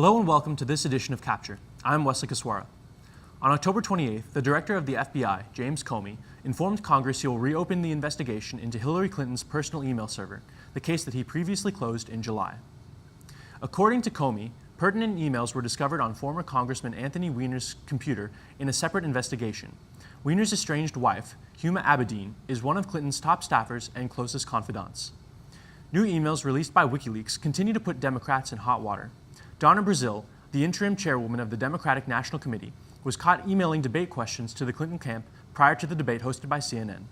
Hello and welcome to this edition of Capture. I'm Wesley Koswara. On October 28th, the director of the FBI, James Comey, informed Congress he will reopen the investigation into Hillary Clinton's personal email server, the case that he previously closed in July. According to Comey, pertinent emails were discovered on former Congressman Anthony Weiner's computer in a separate investigation. Weiner's estranged wife, Huma Abedin, is one of Clinton's top staffers and closest confidants. New emails released by WikiLeaks continue to put Democrats in hot water. Donna Brazile, the interim chairwoman of the Democratic National Committee, was caught emailing debate questions to the Clinton camp prior to the debate hosted by CNN.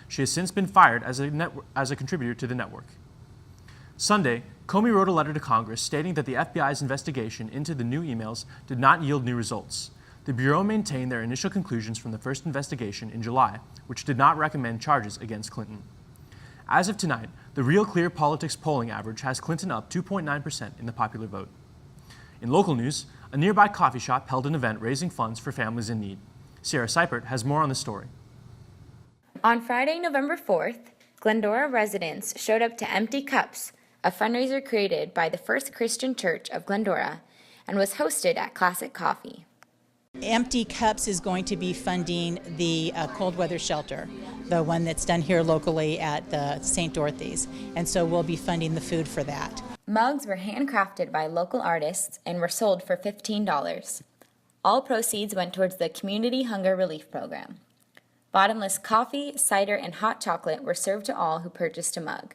She has since been fired as a contributor to the network. Sunday, Comey wrote a letter to Congress stating that the FBI's investigation into the new emails did not yield new results. The Bureau maintained their initial conclusions from the first investigation in July, which did not recommend charges against Clinton. As of tonight, the Real Clear Politics polling average has Clinton up 2.9% in the popular vote. In local news, a nearby coffee shop held an event raising funds for families in need. Ciera Cypert has more on the story. On Friday, November 4th, Glendora residents showed up to Empty Cups, a fundraiser created by the First Christian Church of Glendora and was hosted at Classic Coffee. Empty Cups is going to be funding the cold weather shelter, the one that's done here locally at the St. Dorothy's, and so we'll be funding the food for that. Mugs were handcrafted by local artists and were sold for $15. All proceeds went towards the Community Hunger Relief Program. Bottomless coffee, cider, and hot chocolate were served to all who purchased a mug.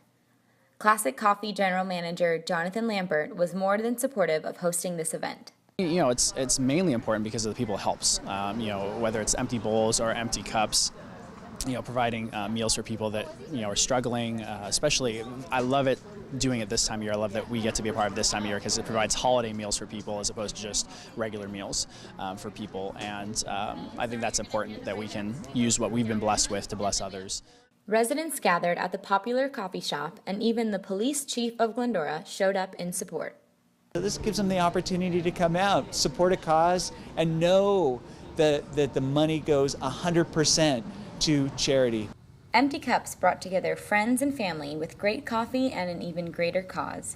Classic Coffee General Manager Jonathan Lambert was more than supportive of hosting this event. You know, it's mainly important because of the people it helps. Whether it's empty bowls or empty cups, providing meals for people that, are struggling, especially, I love it doing it this time of year. I love that we get to be a part of this time of year because it provides holiday meals for people as opposed to just regular meals for people. And I think that's important that we can use what we've been blessed with to bless others. Residents gathered at the popular coffee shop, and even the police chief of Glendora showed up in support. This gives them the opportunity to come out, support a cause, and know that the money goes 100% to charity. Empty Cups brought together friends and family with great coffee and an even greater cause.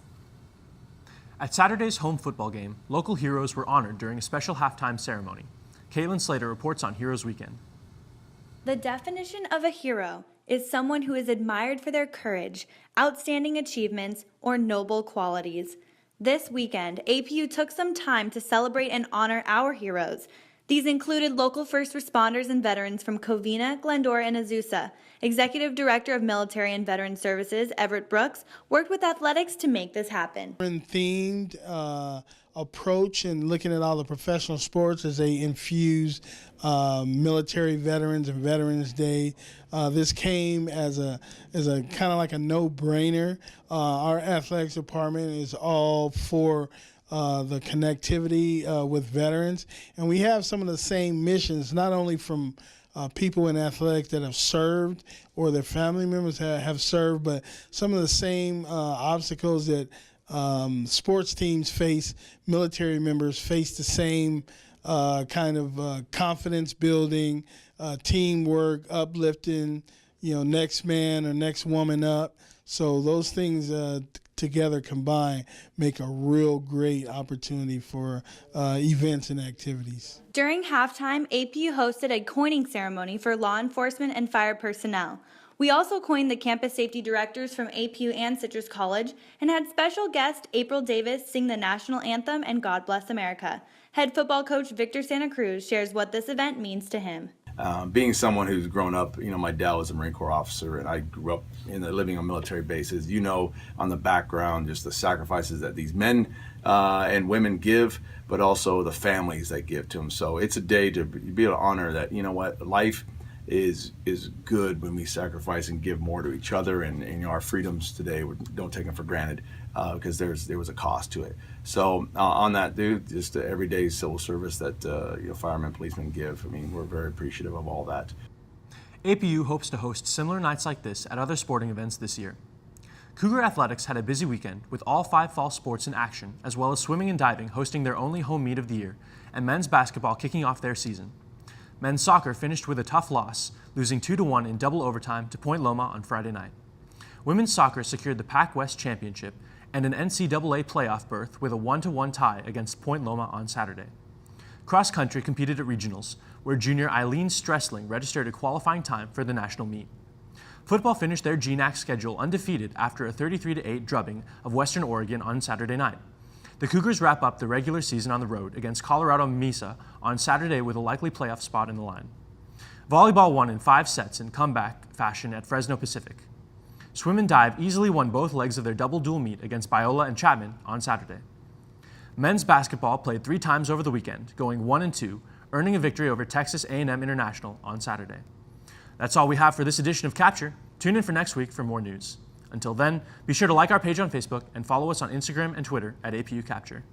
At Saturday's home football game, local heroes were honored during a special halftime ceremony. Slater reports on Heroes Weekend. The definition of a hero is someone who is admired for their courage, outstanding achievements, or noble qualities. This weekend, APU took some time to celebrate and honor our heroes. These included local first responders and veterans from Covina, Glendora, and Azusa. Executive Director of Military and Veteran Services, Everett Brooks, worked with athletics to make this happen. Themed approach and looking at all the professional sports as they infuse military veterans and Veterans Day. This came as a kind of like a no-brainer. Our athletics department is all for the connectivity with veterans, and we have some of the same missions, not only from people in athletics that have served or their family members have served, but some of the same obstacles that sports teams face, military members face the same kind of confidence building, teamwork, uplifting, next man or next woman up. So those things together combined make a real great opportunity for events and activities. During halftime, APU hosted a coining ceremony for law enforcement and fire personnel. We also coined the campus safety directors from APU and Citrus College and had special guest April Davis sing the national anthem and God Bless America. Head football coach Victor Santa Cruz shares what this event means to him. Being someone who's grown up, my dad was a Marine Corps officer, and I grew up living on military bases. On the background, just the sacrifices that these men and women give, but also the families that give to them. So it's a day to be able to honor that, life is good when we sacrifice and give more to each other, and our freedoms today, we don't take them for granted because there was a cost to it. So on that, just the everyday civil service that firemen, policemen give. We're very appreciative of all that. APU hopes to host similar nights like this at other sporting events this year. Cougar Athletics had a busy weekend with all 5 fall sports in action, as well as swimming and diving hosting their only home meet of the year, and men's basketball kicking off their season. Men's soccer finished with a tough loss, losing 2-1 in double overtime to Point Loma on Friday night. Women's soccer secured the Pac West Championship, and an NCAA playoff berth with a 1-1 tie against Point Loma on Saturday. Cross country competed at regionals, where junior Eileen Stressling registered a qualifying time for the national meet. Football finished their GNAC schedule undefeated after a 33-8 drubbing of Western Oregon on Saturday night. The Cougars wrap up the regular season on the road against Colorado Mesa on Saturday with a likely playoff spot in the line. Volleyball won in 5 sets in comeback fashion at Fresno Pacific. Swim and dive easily won both legs of their double duel meet against Biola and Chapman on Saturday. Men's basketball played 3 times over the weekend, going 1-2, earning a victory over Texas A&M International on Saturday. That's all we have for this edition of Capture. Tune in for next week for more news. Until then, be sure to like our page on Facebook and follow us on Instagram and Twitter at APU Capture.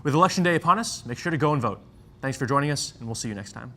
With Election Day upon us, make sure to go and vote. Thanks for joining us, and we'll see you next time.